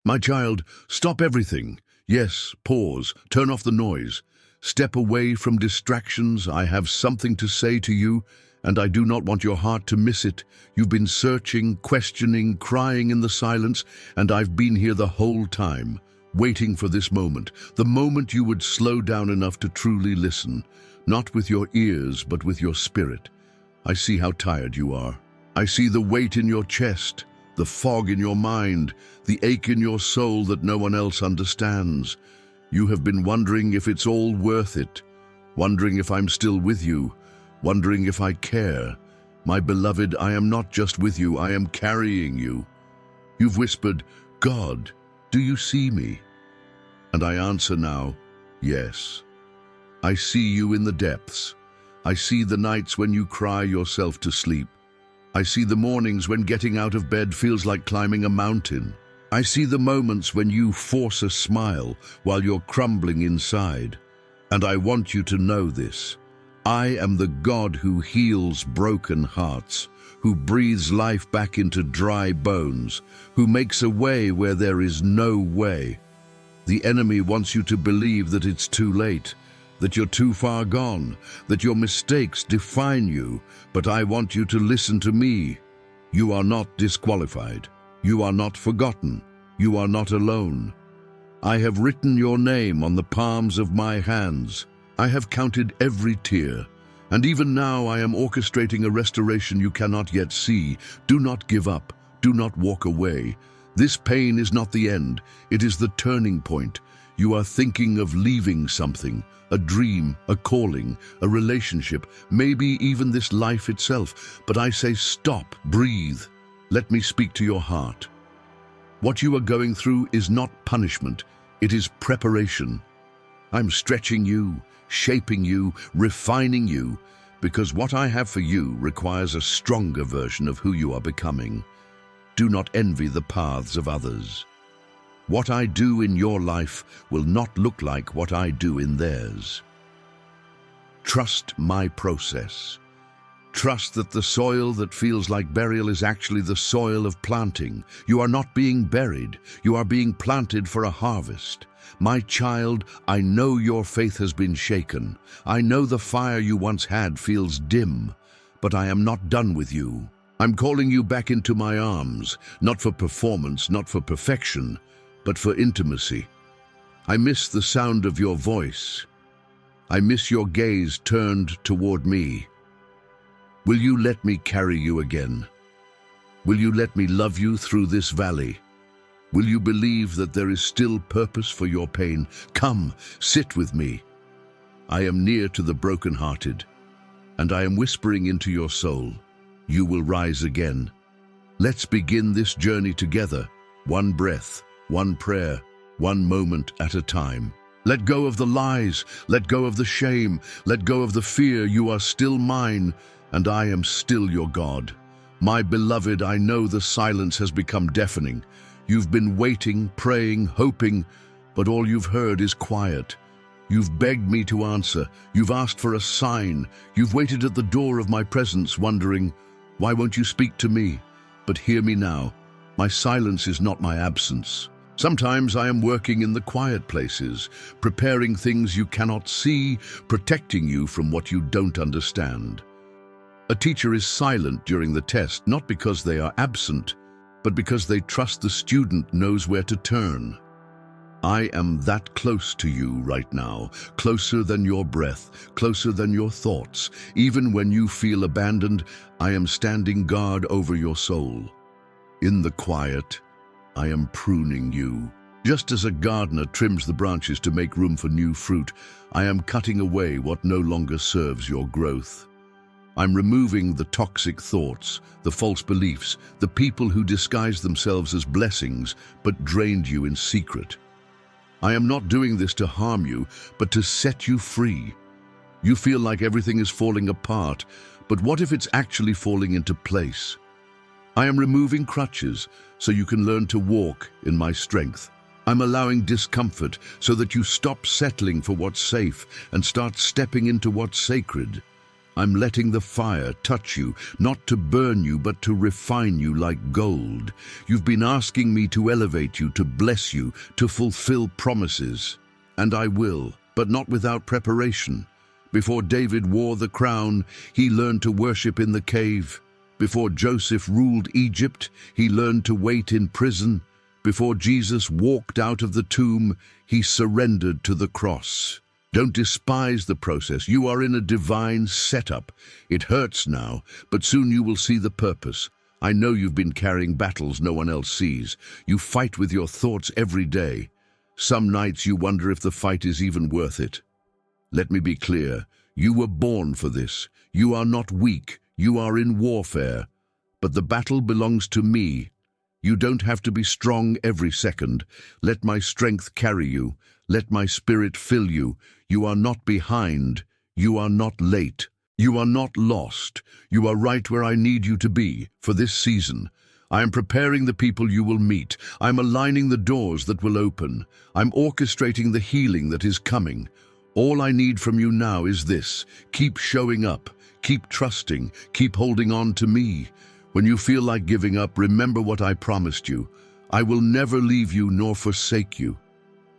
My child, stop everything. Yes, pause, turn off the noise. Step away from distractions. I have something to say to you, and I do not want your heart to miss it. You've been searching, questioning, crying in the silence, and I've been here the whole time, waiting for this moment, the moment you would slow down enough to truly listen, not with your ears, but with your spirit. I see how tired you are. I see the weight in your chest, the fog in your mind, the ache in your soul that no one else understands. You have been wondering if it's all worth it, wondering if I'm still with you, wondering if I care. My beloved, I am not just with you, I am carrying you. You've whispered, God, do you see me? And I answer now, yes. I see you in the depths. I see the nights when you cry yourself to sleep. I see the mornings when getting out of bed feels like climbing a mountain. I see the moments when you force a smile while you're crumbling inside. And I want you to know this. I am the God who heals broken hearts, who breathes life back into dry bones, who makes a way where there is no way. The enemy wants you to believe that it's too late, that you're too far gone, that your mistakes define you, but I want you to listen to me. You are not disqualified. You are not forgotten. You are not alone. I have written your name on the palms of my hands. I have counted every tear, and even now I am orchestrating a restoration you cannot yet see. Do not give up. Do not walk away. This pain is not the end. It is the turning point. You are thinking of leaving something, a dream, a calling, a relationship, maybe even this life itself. But I say stop, breathe. Let me speak to your heart. What you are going through is not punishment. It is preparation. I'm stretching you, shaping you, refining you, because what I have for you requires a stronger version of who you are becoming. Do not envy the paths of others. What I do in your life will not look like what I do in theirs. Trust my process. Trust that the soil that feels like burial is actually the soil of planting. You are not being buried. You are being planted for a harvest. My child, I know your faith has been shaken. I know the fire you once had feels dim, but I am not done with you. I'm calling you back into my arms, not for performance, not for perfection, but for intimacy. I miss the sound of your voice. I miss your gaze turned toward me. Will you let me carry you again? Will you let me love you through this valley? Will you believe that there is still purpose for your pain? Come, sit with me. I am near to the brokenhearted, and I am whispering into your soul, you will rise again. Let's begin this journey together, one breath, one prayer, one moment at a time. Let go of the lies, let go of the shame, let go of the fear. You are still mine, and I am still your God. My beloved, I know the silence has become deafening. You've been waiting, praying, hoping, but all you've heard is quiet. You've begged me to answer. You've asked for a sign. You've waited at the door of my presence, wondering, why won't you speak to me? But hear me now. My silence is not my absence. Sometimes I am working in the quiet places, preparing things you cannot see, protecting you from what you don't understand. A teacher is silent during the test, not because they are absent, but because they trust the student knows where to turn. I am that close to you right now, closer than your breath, closer than your thoughts. Even when you feel abandoned, I am standing guard over your soul. In the quiet, I am pruning you. Just as a gardener trims the branches to make room for new fruit, I am cutting away what no longer serves your growth. I'm removing the toxic thoughts, the false beliefs, the people who disguise themselves as blessings but drained you in secret. I am not doing this to harm you, but to set you free. You feel like everything is falling apart, but what if it's actually falling into place? I am removing crutches so you can learn to walk in my strength. I'm allowing discomfort so that you stop settling for what's safe and start stepping into what's sacred. I'm letting the fire touch you, not to burn you, but to refine you like gold. You've been asking me to elevate you, to bless you, to fulfill promises. And I will, but not without preparation. Before David wore the crown, he learned to worship in the cave. Before Joseph ruled Egypt, he learned to wait in prison. Before Jesus walked out of the tomb, he surrendered to the cross. Don't despise the process. You are in a divine setup. It hurts now, but soon you will see the purpose. I know you've been carrying battles no one else sees. You fight with your thoughts every day. Some nights you wonder if the fight is even worth it. Let me be clear. You were born for this. You are not weak. You are in warfare. But the battle belongs to me. You don't have to be strong every second. Let my strength carry you. Let my spirit fill you. You are not behind. You are not late. You are not lost. You are right where I need you to be for this season. I am preparing the people you will meet. I'm aligning the doors that will open. I'm orchestrating the healing that is coming. All I need from you now is this. Keep showing up. Keep trusting. Keep holding on to me. When you feel like giving up, remember what I promised you. I will never leave you nor forsake you.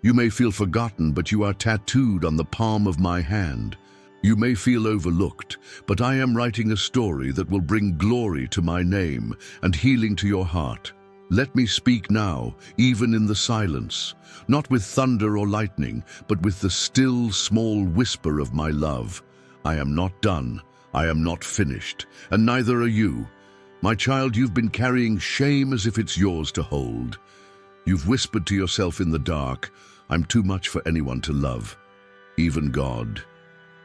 You may feel forgotten, but you are tattooed on the palm of my hand. You may feel overlooked, but I am writing a story that will bring glory to my name and healing to your heart. Let me speak now, even in the silence, not with thunder or lightning, but with the still, small whisper of my love. I am not done. I am not finished, and neither are you. My child, you've been carrying shame as if it's yours to hold. You've whispered to yourself in the dark, I'm too much for anyone to love, even God.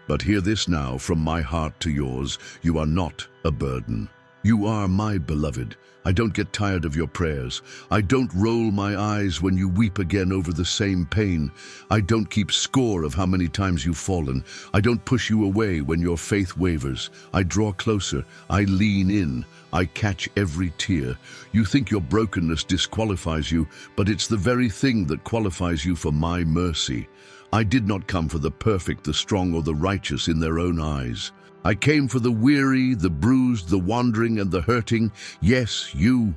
But hear this now, from my heart to yours, you are not a burden. You are my beloved. I don't get tired of your prayers. I don't roll my eyes when you weep again over the same pain. I don't keep score of how many times you've fallen. I don't push you away when your faith wavers. I draw closer. I lean in. I catch every tear. You think your brokenness disqualifies you, but it's the very thing that qualifies you for my mercy. I did not come for the perfect, the strong, or the righteous in their own eyes. I came for the weary, the bruised, the wandering, and the hurting. Yes, you.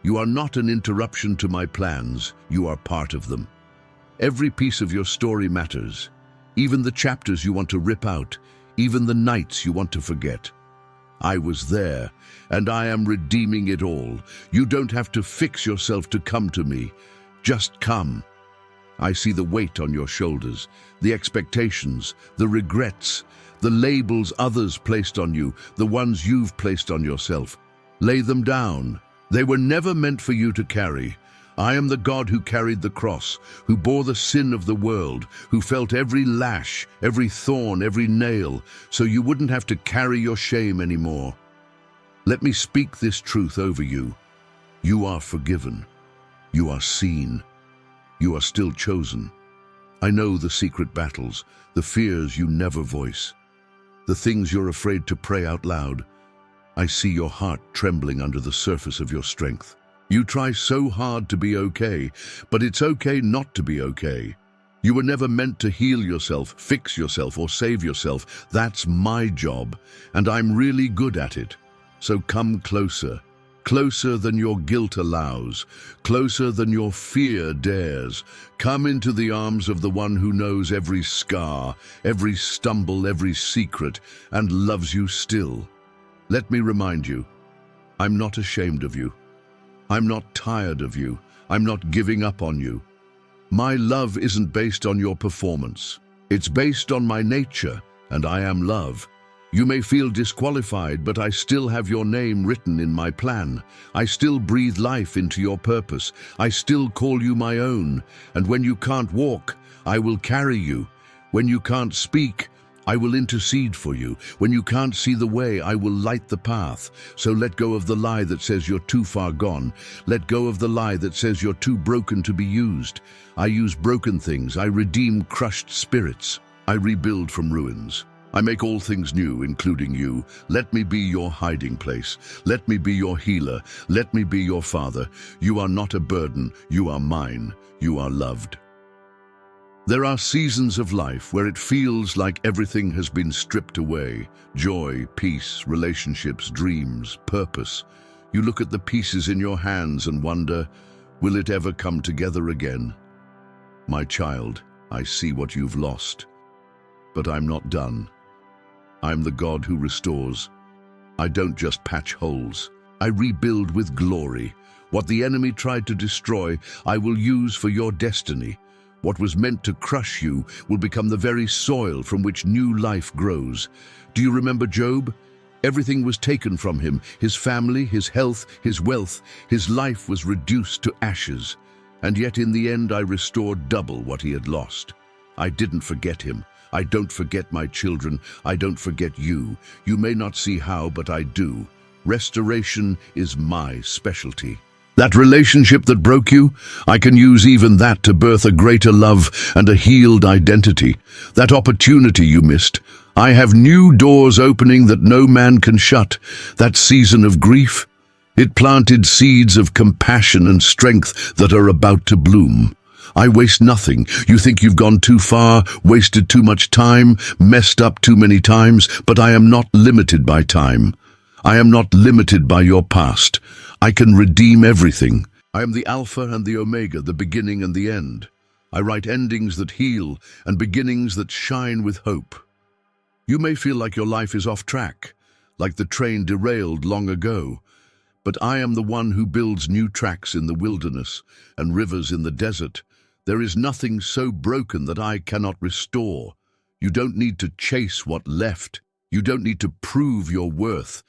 You are not an interruption to my plans. You are part of them. Every piece of your story matters. Even the chapters you want to rip out. Even the nights you want to forget. I was there, and I am redeeming it all. You don't have to fix yourself to come to me. Just come. I see the weight on your shoulders, the expectations, the regrets, the labels others placed on you, the ones you've placed on yourself. Lay them down. They were never meant for you to carry. I am the God who carried the cross, who bore the sin of the world, who felt every lash, every thorn, every nail, so you wouldn't have to carry your shame anymore. Let me speak this truth over you. You are forgiven. You are seen. You are still chosen. I know the secret battles, the fears you never voice, the things you're afraid to pray out loud. I see your heart trembling under the surface of your strength. You try so hard to be okay, but it's okay not to be okay. You were never meant to heal yourself, fix yourself, or save yourself. That's my job, and I'm really good at it. So come closer. Closer than your guilt allows, closer than your fear dares. Come into the arms of the one who knows every scar, every stumble, every secret, and loves you still. Let me remind you, I'm not ashamed of you. I'm not tired of you. I'm not giving up on you. My love isn't based on your performance. It's based on my nature, and I am love. You may feel disqualified, but I still have your name written in my plan. I still breathe life into your purpose. I still call you my own. And when you can't walk, I will carry you. When you can't speak, I will intercede for you. When you can't see the way, I will light the path. So let go of the lie that says you're too far gone. Let go of the lie that says you're too broken to be used. I use broken things. I redeem crushed spirits. I rebuild from ruins. I make all things new, including you. Let me be your hiding place. Let me be your healer. Let me be your father. You are not a burden. You are mine. You are loved. There are seasons of life where it feels like everything has been stripped away. Joy, peace, relationships, dreams, purpose. You look at the pieces in your hands and wonder, will it ever come together again? My child, I see what you've lost. But I'm not done. I'm the God who restores. I don't just patch holes. I rebuild with glory. What the enemy tried to destroy, I will use for your destiny. What was meant to crush you will become the very soil from which new life grows. Do you remember Job? Everything was taken from him, his family, his health, his wealth. His life was reduced to ashes. And yet in the end I restored double what he had lost. I didn't forget him. I don't forget my children. I don't forget you. You may not see how, but I do. Restoration is my specialty. That relationship that broke you, I can use even that to birth a greater love and a healed identity. That opportunity you missed, I have new doors opening that no man can shut. That season of grief, it planted seeds of compassion and strength that are about to bloom. I waste nothing. You think you've gone too far, wasted too much time, messed up too many times, but I am not limited by time. I am not limited by your past. I can redeem everything. I am the Alpha and the Omega, the beginning and the end. I write endings that heal and beginnings that shine with hope. You may feel like your life is off track, like the train derailed long ago, but I am the one who builds new tracks in the wilderness and rivers in the desert. There is nothing so broken that I cannot restore. You don't need to chase what left. You don't need to prove your worth.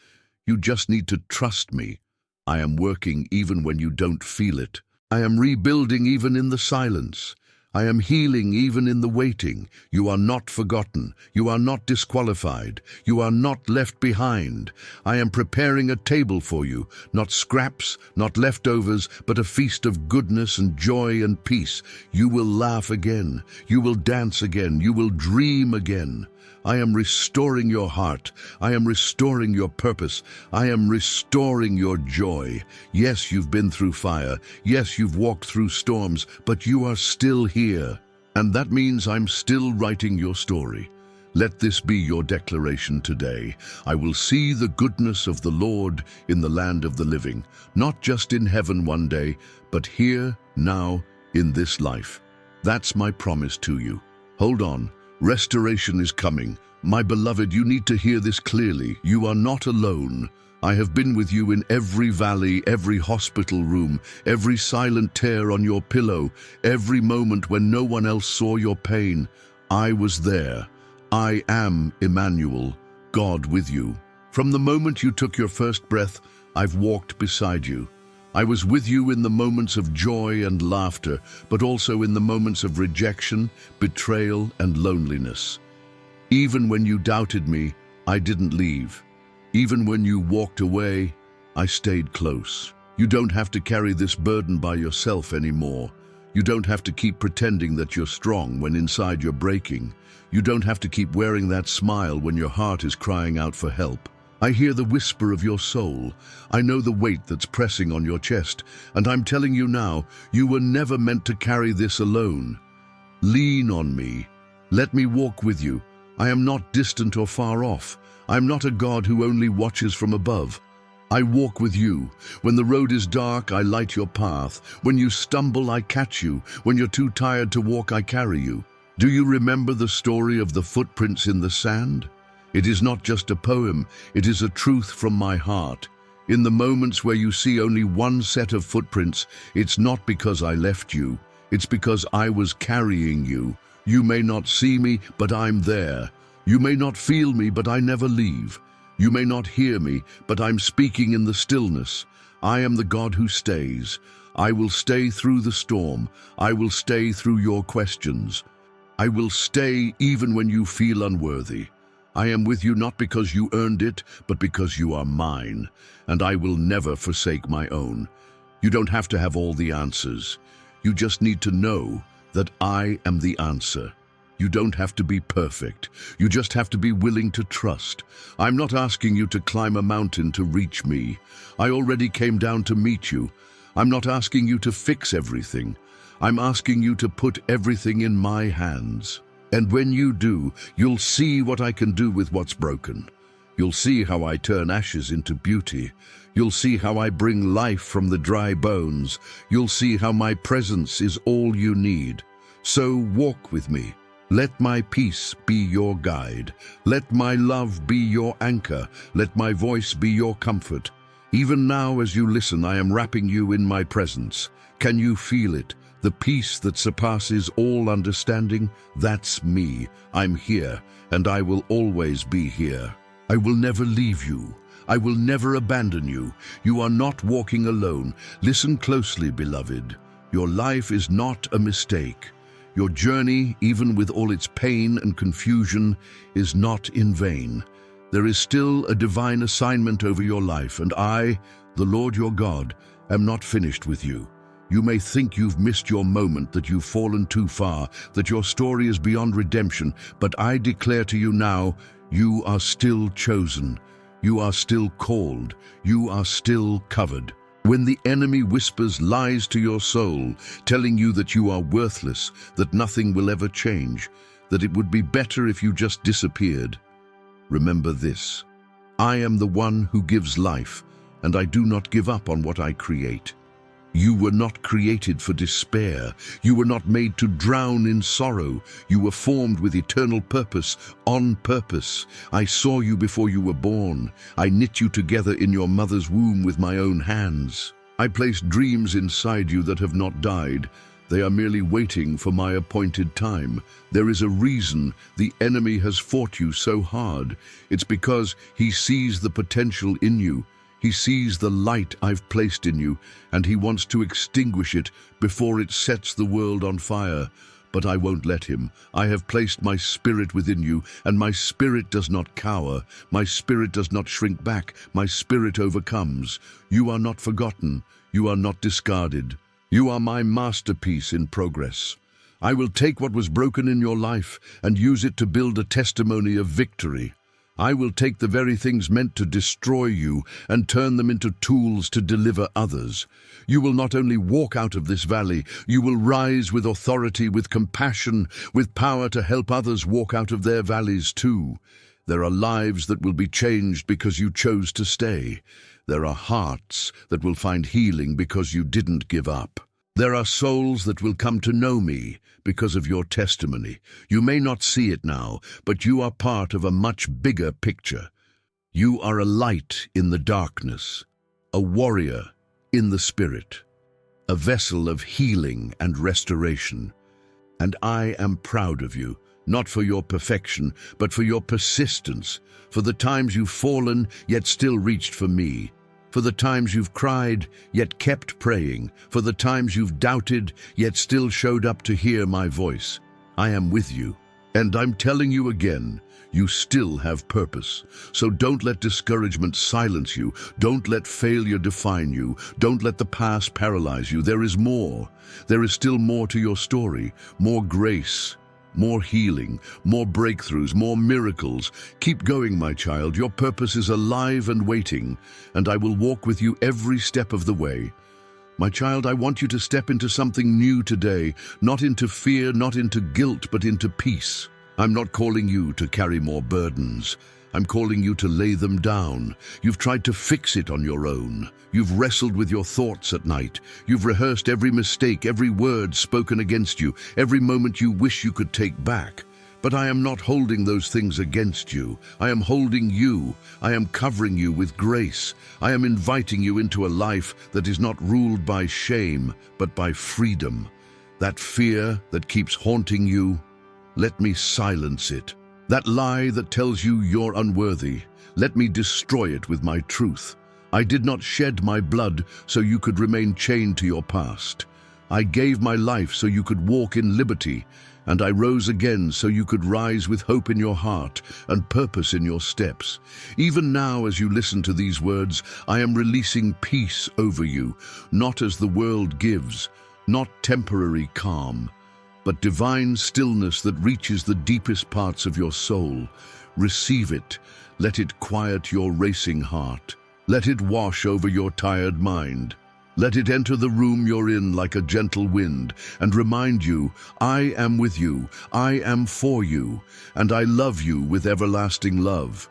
You just need to trust me. I am working even when you don't feel it. I am rebuilding even in the silence. I am healing even in the waiting. You are not forgotten. You are not disqualified. You are not left behind. I am preparing a table for you, not scraps, not leftovers, but a feast of goodness and joy and peace. You will laugh again. You will dance again. You will dream again. I am restoring your heart. I am restoring your purpose. I am restoring your joy. Yes, you've been through fire. Yes, you've walked through storms, but you are still here. And that means I'm still writing your story. Let this be your declaration today. I will see the goodness of the Lord in the land of the living, not just in heaven one day, but here, now, in this life. That's my promise to you. Hold on. Restoration is coming. My beloved, you need to hear this clearly. You are not alone. I have been with you in every valley, every hospital room, every silent tear on your pillow, every moment when no one else saw your pain. I was there. I am Emmanuel, God with you. From the moment you took your first breath, I've walked beside you. I was with you in the moments of joy and laughter, but also in the moments of rejection, betrayal, and loneliness. Even when you doubted me, I didn't leave. Even when you walked away, I stayed close. You don't have to carry this burden by yourself anymore. You don't have to keep pretending that you're strong when inside you're breaking. You don't have to keep wearing that smile when your heart is crying out for help. I hear the whisper of your soul. I know the weight that's pressing on your chest, and I'm telling you now, you were never meant to carry this alone. Lean on me. Let me walk with you. I am not distant or far off. I'm not a God who only watches from above. I walk with you. When the road is dark, I light your path. When you stumble, I catch you. When you're too tired to walk, I carry you. Do you remember the story of the footprints in the sand? It is not just a poem, it is a truth from my heart. In the moments where you see only one set of footprints, it's not because I left you, it's because I was carrying you. You may not see me, but I'm there. You may not feel me, but I never leave. You may not hear me, but I'm speaking in the stillness. I am the God who stays. I will stay through the storm. I will stay through your questions. I will stay even when you feel unworthy. I am with you not because you earned it, but because you are mine, and I will never forsake my own. You don't have to have all the answers. You just need to know that I am the answer. You don't have to be perfect. You just have to be willing to trust. I'm not asking you to climb a mountain to reach me. I already came down to meet you. I'm not asking you to fix everything. I'm asking you to put everything in my hands. And when you do, you'll see what I can do with what's broken. You'll see how I turn ashes into beauty. You'll see how I bring life from the dry bones. You'll see how my presence is all you need. So walk with me. Let my peace be your guide. Let my love be your anchor. Let my voice be your comfort. Even now as you listen, I am wrapping you in my presence. Can you feel it? The peace that surpasses all understanding? That's me. I'm here, and I will always be here. I will never leave you. I will never abandon you. You are not walking alone. Listen closely, beloved. Your life is not a mistake. Your journey, even with all its pain and confusion, is not in vain. There is still a divine assignment over your life, and I, the Lord your God, am not finished with you. You may think you've missed your moment, that you've fallen too far, that your story is beyond redemption, but I declare to you now, you are still chosen. You are still called. You are still covered. When the enemy whispers lies to your soul, telling you that you are worthless, that nothing will ever change, that it would be better if you just disappeared, remember this: I am the one who gives life, and I do not give up on what I create. You were not created for despair. You were not made to drown in sorrow. You were formed with eternal purpose, on purpose. I saw you before you were born. I knit you together in your mother's womb with my own hands. I placed dreams inside you that have not died. They are merely waiting for my appointed time. There is a reason the enemy has fought you so hard. It's because he sees the potential in you. He sees the light I've placed in you, and he wants to extinguish it before it sets the world on fire. But I won't let him. I have placed my spirit within you, and my spirit does not cower. My spirit does not shrink back. My spirit overcomes. You are not forgotten. You are not discarded. You are my masterpiece in progress. I will take what was broken in your life and use it to build a testimony of victory. I will take the very things meant to destroy you and turn them into tools to deliver others. You will not only walk out of this valley, you will rise with authority, with compassion, with power to help others walk out of their valleys too. There are lives that will be changed because you chose to stay. There are hearts that will find healing because you didn't give up. There are souls that will come to know me because of your testimony. You may not see it now, but you are part of a much bigger picture. You are a light in the darkness, a warrior in the spirit, a vessel of healing and restoration. And I am proud of you, not for your perfection, but for your persistence, for the times you've fallen yet still reached for me, for the times you've cried, yet kept praying, for the times you've doubted, yet still showed up to hear my voice. I am with you, and I'm telling you again, you still have purpose. So don't let discouragement silence you. Don't let failure define you. Don't let the past paralyze you. There is more. There is still more to your story, more grace, more healing, more breakthroughs, more miracles. Keep going, my child. Your purpose is alive and waiting, and I will walk with you every step of the way. My child, I want you to step into something new today, not into fear, not into guilt, but into peace. I'm not calling you to carry more burdens. I'm calling you to lay them down. You've tried to fix it on your own. You've wrestled with your thoughts at night. You've rehearsed every mistake, every word spoken against you, every moment you wish you could take back. But I am not holding those things against you. I am holding you. I am covering you with grace. I am inviting you into a life that is not ruled by shame, but by freedom. That fear that keeps haunting you, let me silence it. That lie that tells you you're unworthy, let me destroy it with my truth. I did not shed my blood so you could remain chained to your past. I gave my life so you could walk in liberty, and I rose again so you could rise with hope in your heart and purpose in your steps. Even now, as you listen to these words, I am releasing peace over you, not as the world gives, not temporary calm, but divine stillness that reaches the deepest parts of your soul. Receive it. Let it quiet your racing heart. Let it wash over your tired mind. Let it enter the room you're in like a gentle wind and remind you, I am with you, I am for you, and I love you with everlasting love.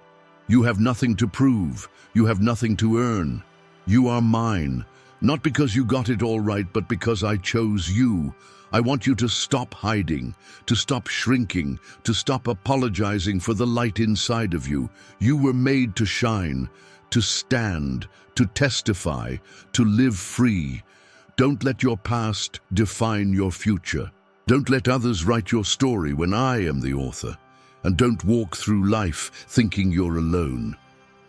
You have nothing to prove, you have nothing to earn. You are mine, not because you got it all right, but because I chose you. I want you to stop hiding, to stop shrinking, to stop apologizing for the light inside of you. You were made to shine, to stand, to testify, to live free. Don't let your past define your future. Don't let others write your story when I am the author. And don't walk through life thinking you're alone.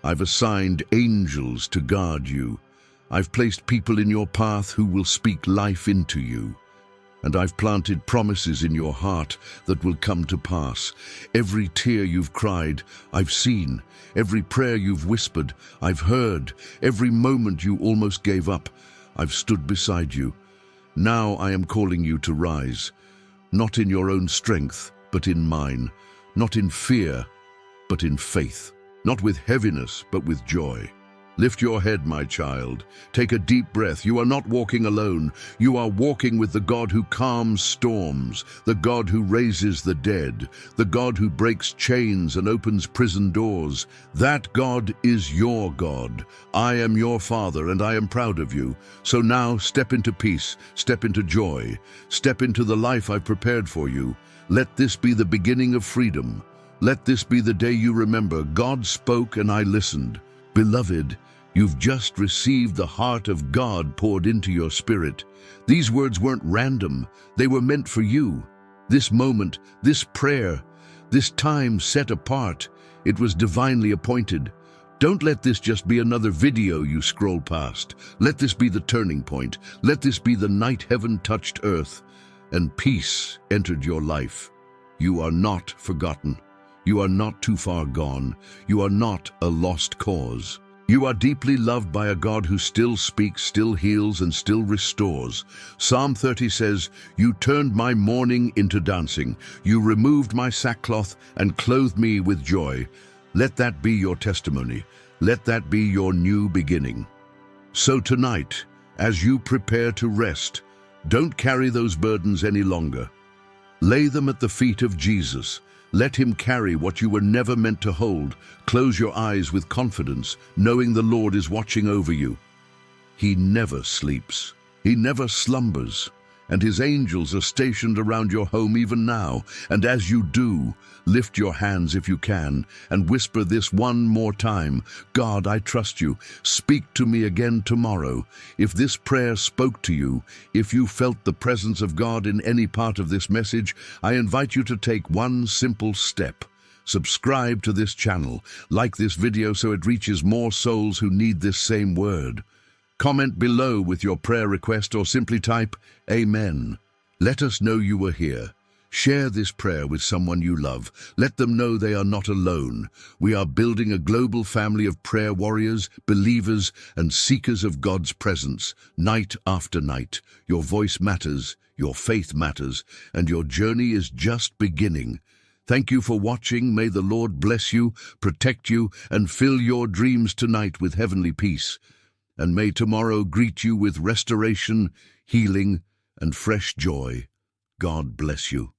I've assigned angels to guard you. I've placed people in your path who will speak life into you. And I've planted promises in your heart that will come to pass. Every tear you've cried, I've seen. Every prayer you've whispered, I've heard. Every moment you almost gave up, I've stood beside you. Now I am calling you to rise, not in your own strength, but in mine. Not in fear, but in faith. Not with heaviness, but with joy. Lift your head, my child. Take a deep breath. You are not walking alone. You are walking with the God who calms storms, the God who raises the dead, the God who breaks chains and opens prison doors. That God is your God. I am your Father, and I am proud of you. So now step into peace, step into joy, step into the life I've prepared for you. Let this be the beginning of freedom. Let this be the day you remember, God spoke and I listened. Beloved, you've just received the heart of God poured into your spirit. These words weren't random. They were meant for you. This moment, this prayer, this time set apart, it was divinely appointed. Don't let this just be another video you scroll past. Let this be the turning point. Let this be the night heaven touched earth and peace entered your life. You are not forgotten. You are not too far gone. You are not a lost cause. You are deeply loved by a God who still speaks, still heals, and still restores. Psalm 30 says, You turned my mourning into dancing. You removed my sackcloth and clothed me with joy. Let that be your testimony. Let that be your new beginning. So tonight, as you prepare to rest, don't carry those burdens any longer. Lay them at the feet of Jesus. Let him carry what you were never meant to hold. Close your eyes with confidence, knowing the Lord is watching over you. He never sleeps. He never slumbers. And his angels are stationed around your home even now. And as you do, lift your hands if you can and whisper this one more time. God, I trust you. Speak to me again tomorrow. If this prayer spoke to you, if you felt the presence of God in any part of this message, I invite you to take one simple step. Subscribe to this channel. Like this video so it reaches more souls who need this same word. Comment below with your prayer request or simply type Amen. Let us know you were here. Share this prayer with someone you love. Let them know they are not alone. We are building a global family of prayer warriors, believers, and seekers of God's presence, night after night. Your voice matters, your faith matters, and your journey is just beginning. Thank you for watching. May the Lord bless you, protect you, and fill your dreams tonight with heavenly peace. And may tomorrow greet you with restoration, healing, and fresh joy. God bless you.